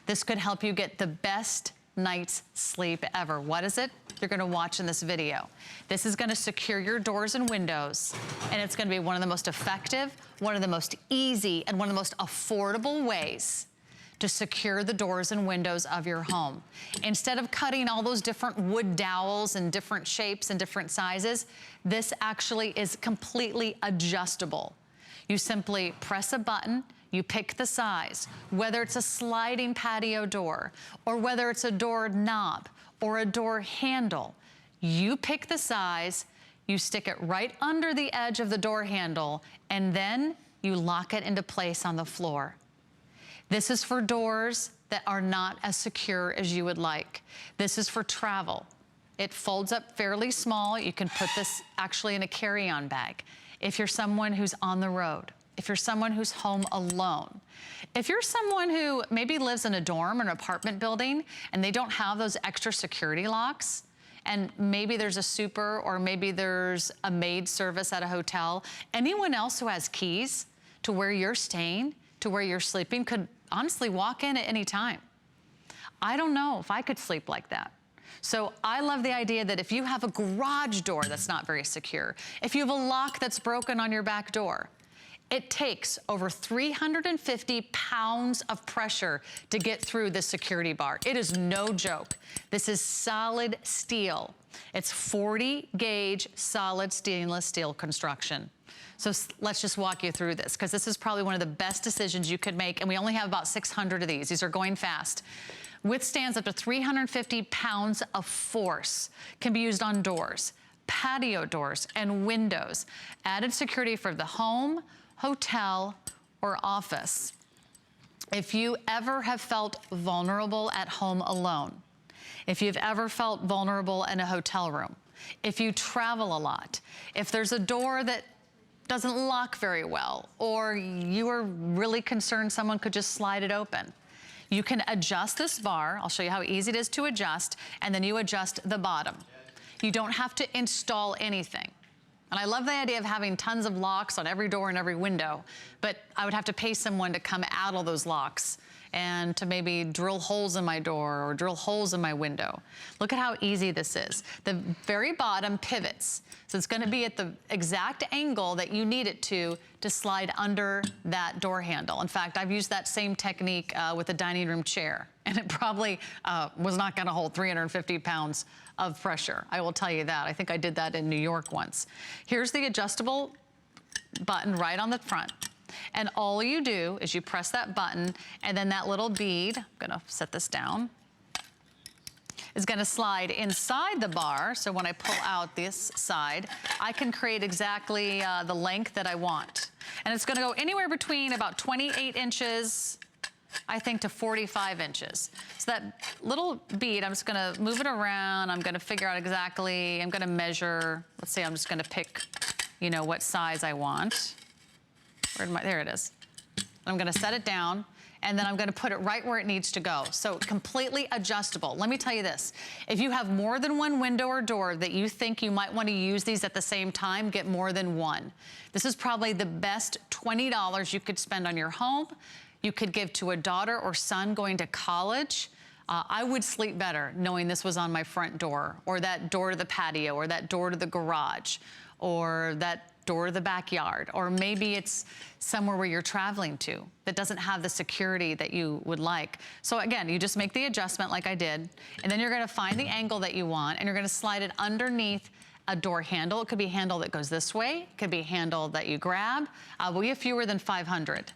Speaker 1: This could help you get the best night's sleep ever. What is it? You're gonna watch in this video. This is gonna secure your doors and windows, and it's gonna be one of the most effective, one of the most easy, and one of the most affordable ways to secure the doors and windows of your home. Instead of cutting all those different wood dowels in different shapes and different sizes, this actually is completely adjustable. You simply press a button, you pick the size, whether it's a sliding patio door, or whether it's a door knob, or a door handle. You pick the size, you stick it right under the edge of the door handle, and then you lock it into place on the floor. This is for doors that are not as secure as you would like. This is for travel. It folds up fairly small. You can put this actually in a carry-on bag. If you're someone who's on the road, if you're someone who's home alone, if you're someone who maybe lives in a dorm or an apartment building and they don't have those extra security locks, and maybe there's a super or maybe there's a maid service at a hotel, anyone else who has keys to where you're staying, to where you're sleeping, could honestly walk in at any time. I don't know if I could sleep like that. So I love the idea that if you have a garage door that's not very secure, if you have a lock that's broken on your back door, it takes over 350 pounds of pressure to get through this security bar. It is no joke. This is solid steel. It's 40 gauge solid stainless steel construction. So let's just walk you through this, because this is probably one of the best decisions you could make, and we only have about 600 of these. These are going fast. Withstands up to 350 pounds of force. Can be used on doors, patio doors, and windows. Added security for the home, hotel, or office. If you ever have felt vulnerable at home alone, if you've ever felt vulnerable in a hotel room, if you travel a lot, if there's a door that doesn't lock very well, or you are really concerned someone could just slide it open, you can adjust this bar. I'll show you how easy it is to adjust, and then you adjust the bottom. You don't have to install anything. And I love the idea of having tons of locks on every door and every window, but I would have to pay someone to come out of those locks and to maybe drill holes in my door or drill holes in my window. Look at how easy this is. The very bottom pivots. So it's gonna be at the exact angle that you need it to slide under that door handle. In fact, I've used that same technique with a dining room chair, and it probably was not gonna hold 350 pounds of pressure. I will tell you that. I think I did that in New York once. Here's the adjustable button right on the front. And all you do is you press that button, and then that little bead, I'm gonna set this down, is gonna slide inside the bar. So when I pull out this side, I can create exactly the length that I want. And it's gonna go anywhere between about 28 inches, I think, to 45 inches. So that little bead, I'm just gonna move it around. I'm gonna figure out exactly, I'm gonna measure. Let's say I'm just gonna pick, you know, what size I want. There it is. I'm gonna set it down, and then I'm gonna put it right where it needs to go. So completely adjustable. Let me tell you this. If you have more than one window or door that you think you might wanna use these at the same time, get more than one. This is probably the best $20 you could spend on your home. You could give to a daughter or son going to college. I would sleep better knowing this was on my front door, or that door to the patio, or that door to the garage, or that door to the backyard, or maybe it's somewhere where you're traveling to that doesn't have the security that you would like. So again, you just make the adjustment like I did, and then you're gonna find the angle that you want, and you're gonna slide it underneath a door handle. It could be a handle that goes this way, it could be a handle that you grab. We have fewer than 500.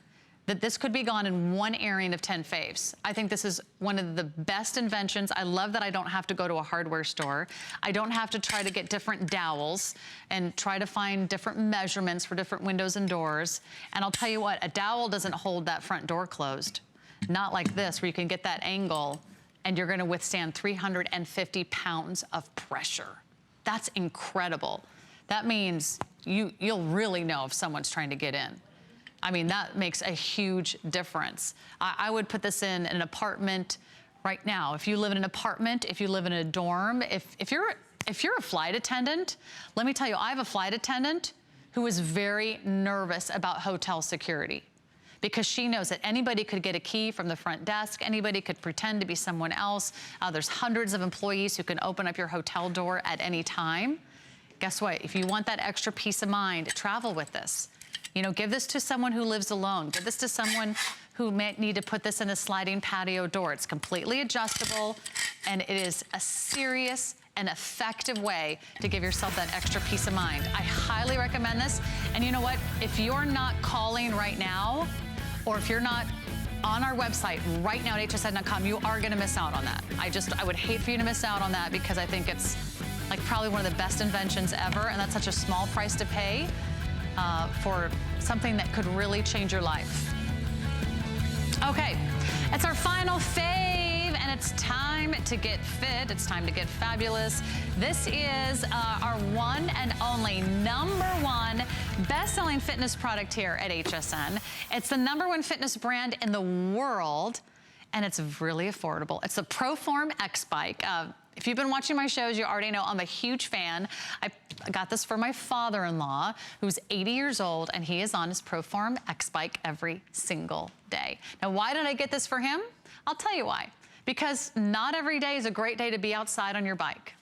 Speaker 1: That this could be gone in one airing of 10 faves. I think this is one of the best inventions. I love that I don't have to go to a hardware store. I don't have to try to get different dowels and try to find different measurements for different windows and doors. And I'll tell you what, a dowel doesn't hold that front door closed. Not like this, where you can get that angle and you're gonna withstand 350 pounds of pressure. That's incredible. That means you'll really know if someone's trying to get in. I mean, that makes a huge difference. I would put this in an apartment right now. If you live in an apartment, if you live in a dorm, if you're a flight attendant, let me tell you, I have a flight attendant who is very nervous about hotel security, because she knows that anybody could get a key from the front desk, anybody could pretend to be someone else. There's hundreds of employees who can open up your hotel door at any time. Guess what? If you want that extra peace of mind, travel with this. You know, give this to someone who lives alone. Give this to someone who may need to put this in a sliding patio door. It's completely adjustable, and it is a serious and effective way to give yourself that extra peace of mind. I highly recommend this. And you know what? If you're not calling right now, or if you're not on our website right now at hsn.com, you are gonna miss out on that. I would hate for you to miss out on that, because I think it's like probably one of the best inventions ever, and that's such a small price to pay for something that could really change your life. Okay, it's our final fave, and it's time to get fit. It's time to get fabulous. This is our one and only #1 best-selling fitness product here at HSN. It's the #1 fitness brand in the world, and it's really affordable. It's the ProForm X Bike. If you've been watching my shows, you already know I'm a huge fan. I got this for my father-in-law, who's 80 years old, and he is on his ProForm X bike every single day. Now, why did I get this for him? I'll tell you why. Because not every day is a great day to be outside on your bike.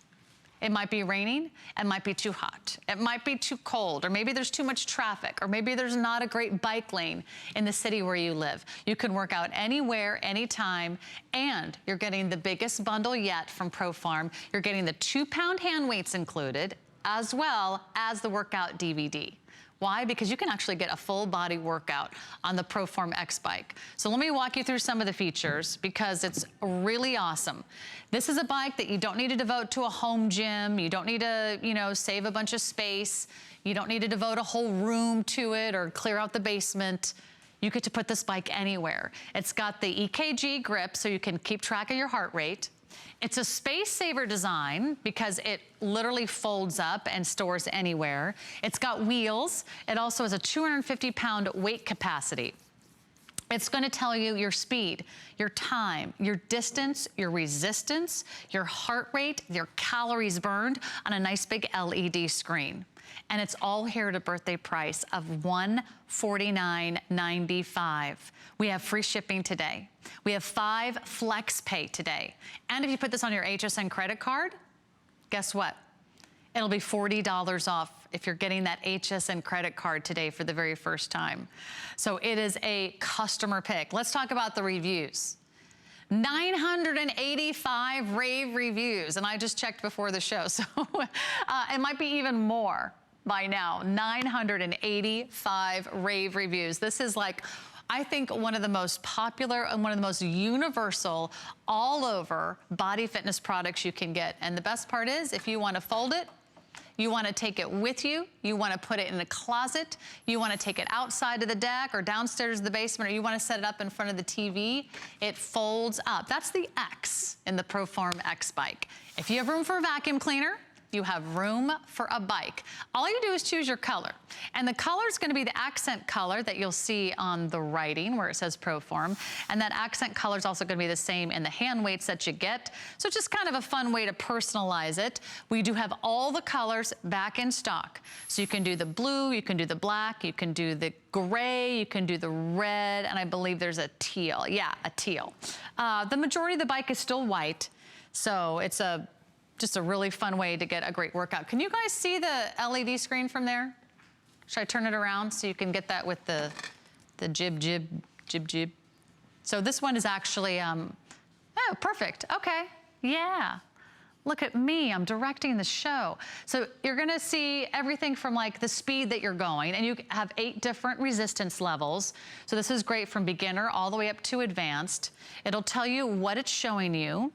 Speaker 1: It might be raining, it might be too hot, it might be too cold, or maybe there's too much traffic, or maybe there's not a great bike lane in the city where you live. You can work out anywhere, anytime, and you're getting the biggest bundle yet from ProFarm. You're getting the 2-pound hand weights included, as well as the workout DVD. Why? Because you can actually get a full body workout on the ProForm X bike. So let me walk you through some of the features because it's really awesome. This is a bike that you don't need to devote to a home gym. You don't need to, save a bunch of space. You don't need to devote a whole room to it or clear out the basement. You get to put this bike anywhere. It's got the EKG grip so you can keep track of your heart rate. It's a space saver design because it literally folds up and stores anywhere. It's got wheels. It also has a 250-pound weight capacity. It's going to tell you your speed, your time, your distance, your resistance, your heart rate, your calories burned on a nice big LED screen. And it's all here at a birthday price of $149.95. We have free shipping today. We have 5 flex pay today. And if you put this on your HSN credit card, guess what? It'll be $40 off if you're getting that HSN credit card today for the very first time. So it is a customer pick. Let's talk about the reviews. 985 rave reviews, and I just checked before the show, so it might be even more by now. 985 rave reviews. This is like, I think, one of the most popular and one of the most universal all over body fitness products you can get. And the best part is, if you want to fold it, you want to take it with you, you want to put it in a closet, you want to take it outside to the deck or downstairs to the basement, or you want to set it up in front of the TV, it folds up. That's the X in the ProForm X bike. If you have room for a vacuum cleaner, you have room for a bike. All you do is choose your color. And the color is going to be the accent color that you'll see on the writing where it says ProForm. And that accent color is also going to be the same in the hand weights that you get. So it's just kind of a fun way to personalize it. We do have all the colors back in stock. So you can do the blue, you can do the black, you can do the gray, you can do the red, and I believe there's a teal. Yeah, a teal. The majority of the bike is still white. So it's just a really fun way to get a great workout. Can you guys see the LED screen from there? Should I turn it around so you can get that with the jib. So this one is actually, oh, perfect, okay, yeah. Look at me, I'm directing the show. So you're gonna see everything from like the speed that you're going, and you have 8 different resistance levels. So this is great from beginner all the way up to advanced. It'll tell you what it's showing you.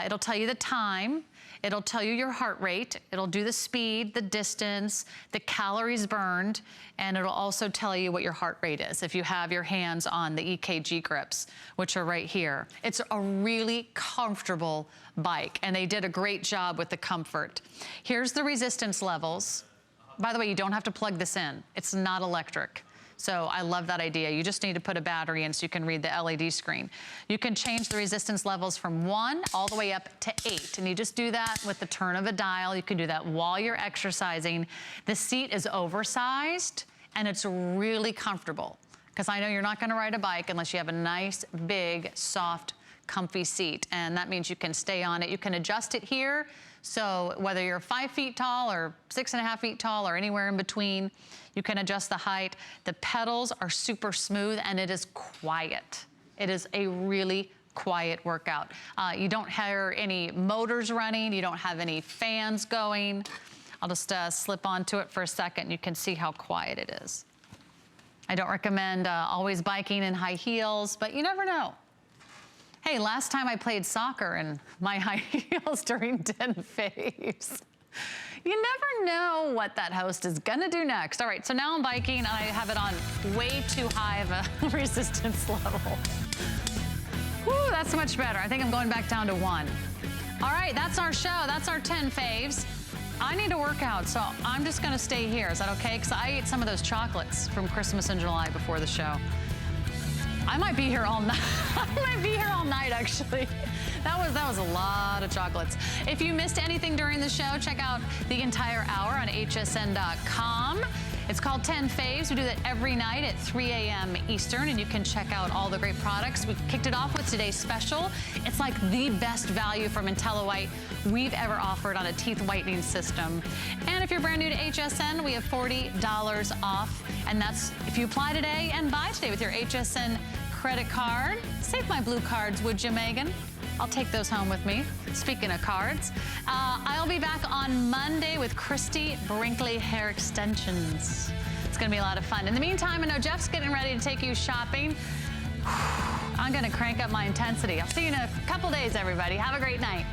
Speaker 1: It'll tell you the time. It'll tell you your heart rate. It'll do the speed, the distance, the calories burned, and it'll also tell you what your heart rate is if you have your hands on the EKG grips, which are right here. It's a really comfortable bike, and they did a great job with the comfort. Here's the resistance levels. By the way, you don't have to plug this in. It's not electric. So I love that idea. You just need to put a battery in so you can read the LED screen. You can change the resistance levels from 1 all the way up to 8. And you just do that with the turn of a dial. You can do that while you're exercising. The seat is oversized and it's really comfortable, because I know you're not gonna ride a bike unless you have a nice, big, soft, comfy seat. And that means you can stay on it. You can adjust it here. So whether you're 5 feet tall or 6.5 feet tall or anywhere in between, you can adjust the height. The pedals are super smooth and it is quiet. It is a really quiet workout. You don't hear any motors running. You don't have any fans going. I'll just slip onto it for a second. You can see how quiet it is. I don't recommend always biking in high heels, but you never know. Hey, last time I played soccer in my high heels during 10 faves. You never know what that host is gonna do next. All right, so now I'm biking and I have it on way too high of a resistance level. Whew, that's much better. I think I'm going back down to 1. All right, that's our show. That's our 10 faves. I need to work out, so I'm just gonna stay here. Is that okay? Because I ate some of those chocolates from Christmas in July before the show. I might be here all night. I might be here all night, actually. That was a lot of chocolates. If you missed anything during the show, check out the entire hour on hsn.com. It's called 10 Faves. We do that every night at 3 a.m. Eastern, and you can check out all the great products. We kicked it off with today's special. It's like the best value from IntelliWhite we've ever offered on a teeth whitening system. And if you're brand new to HSN, we have $40 off, and that's if you apply today and buy today with your HSN credit card. Save my blue cards, would you, Megan? I'll take those home with me. Speaking of cards, I'll be back on Monday with Christy Brinkley Hair Extensions. It's gonna be a lot of fun. In the meantime, I know Jeff's getting ready to take you shopping. I'm gonna crank up my intensity. I'll see you in a couple days, everybody. Have a great night.